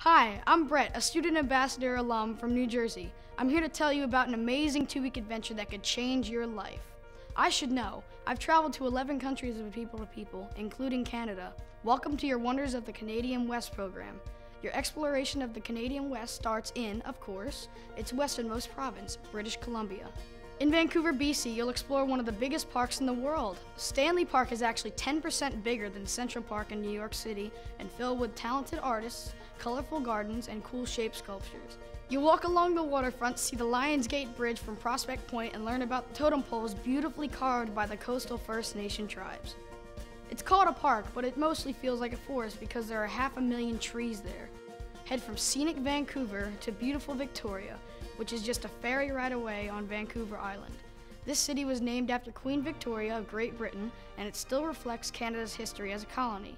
Hi, I'm Brett, a student ambassador alum from New Jersey. I'm here to tell you about an amazing 2-week adventure that could change your life. I should know, I've traveled to 11 countries of people to people, including Canada. Welcome to your Wonders of the Canadian West program. Your exploration of the Canadian West starts in, of course, its westernmost province, British Columbia. In Vancouver, BC, you'll explore one of the biggest parks in the world. Stanley Park is actually 10% bigger than Central Park in New York City and filled with talented artists, colorful gardens, and cool-shaped sculptures. You'll walk along the waterfront, see the Lions Gate Bridge from Prospect Point, and learn about the totem poles beautifully carved by the coastal First Nation tribes. It's called a park, but it mostly feels like a forest because there are 500,000 trees there. Head from scenic Vancouver to beautiful Victoria, which is just a ferry ride away on Vancouver Island. This city was named after Queen Victoria of Great Britain, and it still reflects Canada's history as a colony.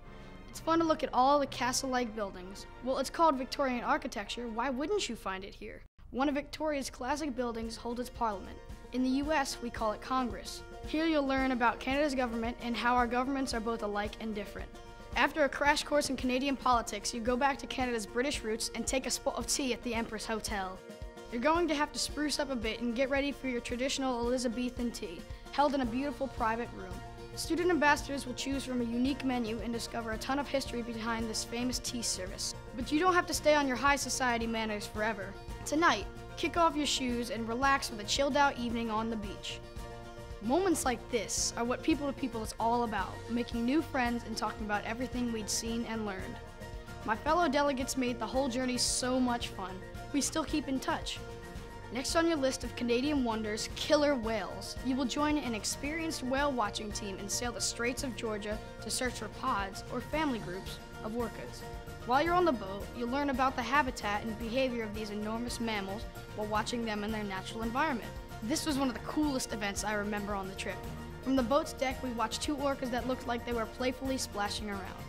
It's fun to look at all the castle-like buildings. Well, it's called Victorian architecture. Why wouldn't you find it here? One of Victoria's classic buildings holds its parliament. In the US, we call it Congress. Here you'll learn about Canada's government and how our governments are both alike and different. After a crash course in Canadian politics, you go back to Canada's British roots and take a spot of tea at the Empress Hotel. You're going to have to spruce up a bit and get ready for your traditional Elizabethan tea, held in a beautiful private room. Student ambassadors will choose from a unique menu and discover a ton of history behind this famous tea service. But you don't have to stay on your high society manners forever. Tonight, kick off your shoes and relax with a chilled out evening on the beach. Moments like this are what People to People is all about, making new friends and talking about everything we'd seen and learned. My fellow delegates made the whole journey so much fun. We still keep in touch. Next on your list of Canadian wonders, killer whales. You will join an experienced whale watching team and sail the Straits of Georgia to search for pods or family groups of orcas. While you're on the boat, you'll learn about the habitat and behavior of these enormous mammals while watching them in their natural environment. This was one of the coolest events I remember on the trip. From the boat's deck, we watched 2 orcas that looked like they were playfully splashing around.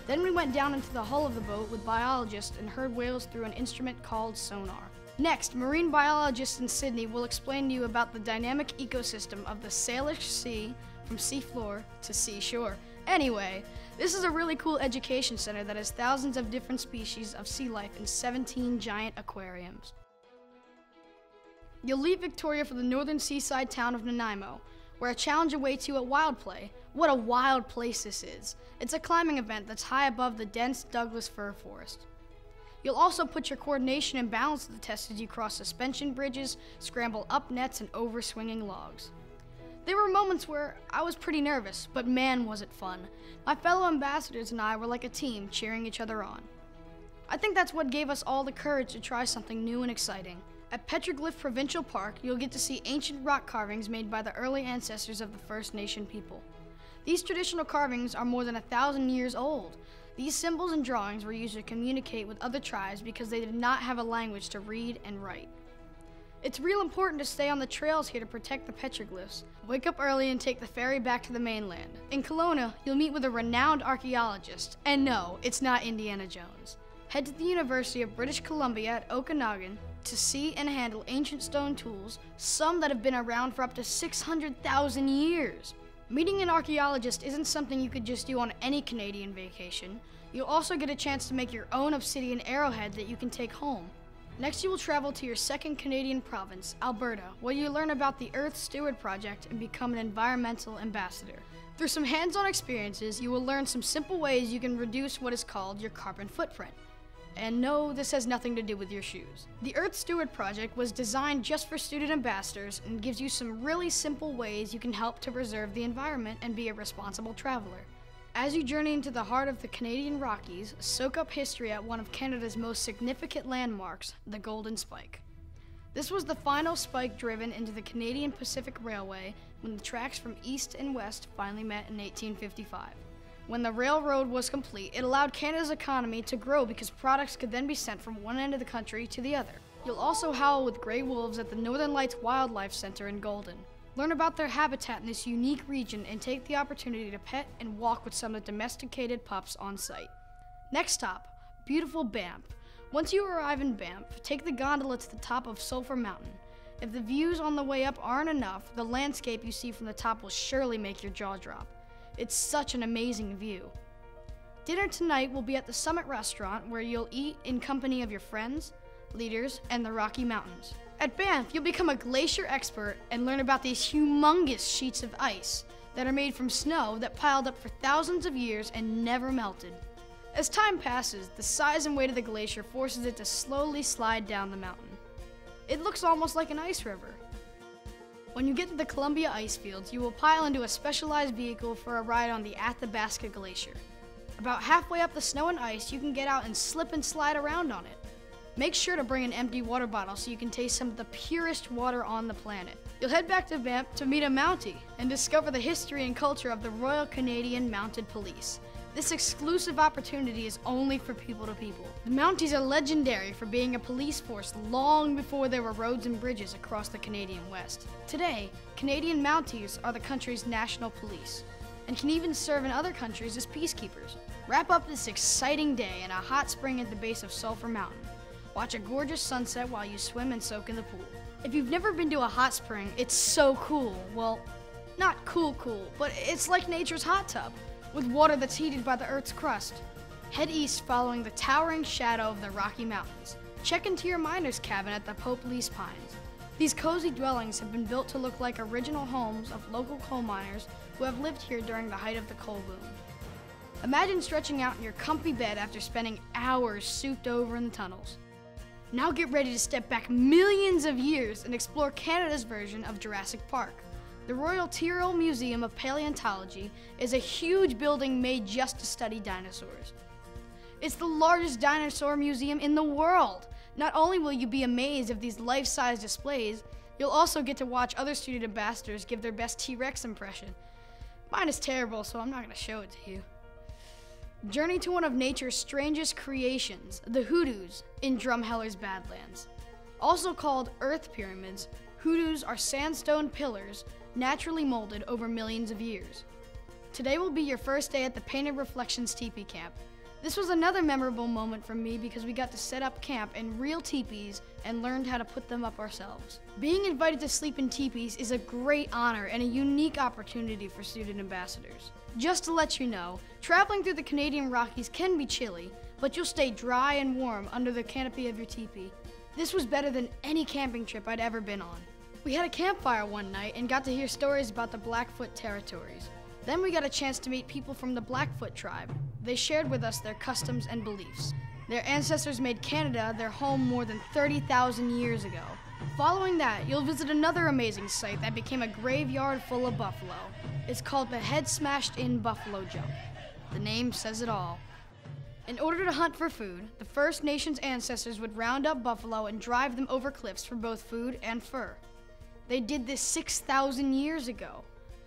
Then we went down into the hull of the boat with biologists and heard whales through an instrument called sonar. Next, marine biologists in Sydney will explain to you about the dynamic ecosystem of the Salish Sea from seafloor to seashore. Anyway, this is a really cool education center that has thousands of different species of sea life in 17 giant aquariums. You'll leave Victoria for the northern seaside town of Nanaimo, where a challenge awaits you at Wild Play. What a wild place this is. It's a climbing event that's high above the dense Douglas fir forest. You'll also put your coordination and balance to the test as you cross suspension bridges, scramble up nets, and over swinging logs. There were moments where I was pretty nervous, but man was it fun. My fellow ambassadors and I were like a team, cheering each other on. I think that's what gave us all the courage to try something new and exciting. At Petroglyph Provincial Park, you'll get to see ancient rock carvings made by the early ancestors of the First Nation people. These traditional carvings are more than 1,000 years old. These symbols and drawings were used to communicate with other tribes because they did not have a language to read and write. It's real important to stay on the trails here to protect the petroglyphs. Wake up early and take the ferry back to the mainland. In Kelowna, you'll meet with a renowned archaeologist. And no, it's not Indiana Jones. Head to the University of British Columbia at Okanagan to see and handle ancient stone tools, some that have been around for up to 600,000 years. Meeting an archaeologist isn't something you could just do on any Canadian vacation. You'll also get a chance to make your own obsidian arrowhead that you can take home. Next, you will travel to your second Canadian province, Alberta, where you learn about the Earth Steward Project and become an environmental ambassador. Through some hands-on experiences, you will learn some simple ways you can reduce what is called your carbon footprint. And no, this has nothing to do with your shoes. The Earth Steward Project was designed just for student ambassadors and gives you some really simple ways you can help to preserve the environment and be a responsible traveler. As you journey into the heart of the Canadian Rockies, soak up history at one of Canada's most significant landmarks, the Golden Spike. This was the final spike driven into the Canadian Pacific Railway when the tracks from east and west finally met in 1855. When the railroad was complete, it allowed Canada's economy to grow because products could then be sent from one end of the country to the other. You'll also howl with gray wolves at the Northern Lights Wildlife Center in Golden. Learn about their habitat in this unique region and take the opportunity to pet and walk with some of the domesticated pups on site. Next stop, beautiful Banff. Once you arrive in Banff, take the gondola to the top of Sulphur Mountain. If the views on the way up aren't enough, the landscape you see from the top will surely make your jaw drop. It's such an amazing view. Dinner tonight will be at the Summit Restaurant, where you'll eat in company of your friends, leaders, and the Rocky Mountains. At Banff, you'll become a glacier expert and learn about these humongous sheets of ice that are made from snow that piled up for thousands of years and never melted. As time passes, the size and weight of the glacier forces it to slowly slide down the mountain. It looks almost like an ice river. When you get to the Columbia ice fields, you will pile into a specialized vehicle for a ride on the Athabasca Glacier. About halfway up the snow and ice, you can get out and slip and slide around on it. Make sure to bring an empty water bottle so you can taste some of the purest water on the planet. You'll head back to Banff to meet a Mountie and discover the history and culture of the Royal Canadian Mounted Police. This exclusive opportunity is only for people to people. The Mounties are legendary for being a police force long before there were roads and bridges across the Canadian West. Today, Canadian Mounties are the country's national police and can even serve in other countries as peacekeepers. Wrap up this exciting day in a hot spring at the base of Sulphur Mountain. Watch a gorgeous sunset while you swim and soak in the pool. If you've never been to a hot spring, it's so cool. Well, not cool, but it's like nature's hot tub, with water that's heated by the Earth's crust. Head east following the towering shadow of the Rocky Mountains. Check into your miner's cabin at the Pope Lease Pines. These cozy dwellings have been built to look like original homes of local coal miners who have lived here during the height of the coal boom. Imagine stretching out in your comfy bed after spending hours souped over in the tunnels. Now get ready to step back millions of years and explore Canada's version of Jurassic Park. The Royal Tyrrell Museum of Paleontology is a huge building made just to study dinosaurs. It's the largest dinosaur museum in the world. Not only will you be amazed at these life-size displays, you'll also get to watch other student ambassadors give their best T-Rex impression. Mine is terrible, so I'm not going to show it to you. Journey to one of nature's strangest creations, the hoodoos, in Drumheller's Badlands. Also called earth pyramids, hoodoos are sandstone pillars naturally molded over millions of years. Today will be your first day at the Painted Reflections Teepee Camp. This was another memorable moment for me because we got to set up camp in real teepees and learned how to put them up ourselves. Being invited to sleep in teepees is a great honor and a unique opportunity for student ambassadors. Just to let you know, traveling through the Canadian Rockies can be chilly, but you'll stay dry and warm under the canopy of your teepee. This was better than any camping trip I'd ever been on. We had a campfire one night and got to hear stories about the Blackfoot territories. Then we got a chance to meet people from the Blackfoot tribe. They shared with us their customs and beliefs. Their ancestors made Canada their home more than 30,000 years ago. Following that, you'll visit another amazing site that became a graveyard full of buffalo. It's called the Head Smashed In Buffalo Jump. The name says it all. In order to hunt for food, the First Nations ancestors would round up buffalo and drive them over cliffs for both food and fur. They did this 6,000 years ago.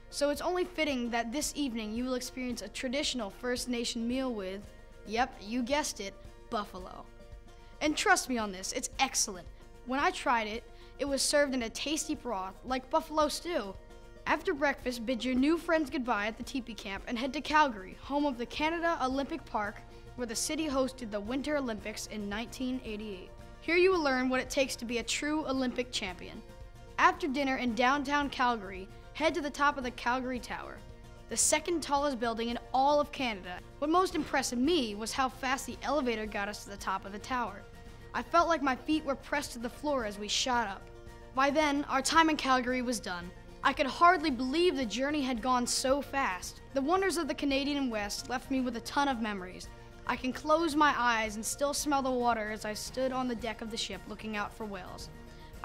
So it's only fitting that this evening you will experience a traditional First Nation meal with, yep, you guessed it, buffalo. And trust me on this, it's excellent. When I tried it, it was served in a tasty broth, like buffalo stew. After breakfast, bid your new friends goodbye at the teepee camp and head to Calgary, home of the Canada Olympic Park, where the city hosted the Winter Olympics in 1988. Here you will learn what it takes to be a true Olympic champion. After dinner in downtown Calgary, head to the top of the Calgary Tower, the second tallest building in all of Canada. What most impressed me was how fast the elevator got us to the top of the tower. I felt like my feet were pressed to the floor as we shot up. By then, our time in Calgary was done. I could hardly believe the journey had gone so fast. The wonders of the Canadian West left me with a ton of memories. I can close my eyes and still smell the water as I stood on the deck of the ship looking out for whales.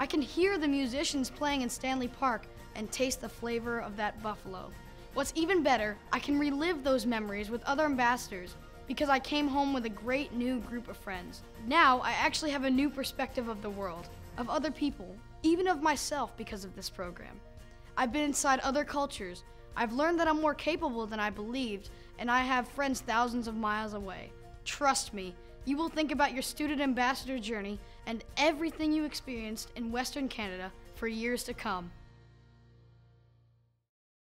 I can hear the musicians playing in Stanley Park and taste the flavor of that buffalo. What's even better, I can relive those memories with other ambassadors because I came home with a great new group of friends. Now, I actually have a new perspective of the world, of other people, even of myself because of this program. I've been inside other cultures. I've learned that I'm more capable than I believed, and I have friends thousands of miles away. Trust me, you will think about your student ambassador journey and everything you experienced in Western Canada for years to come.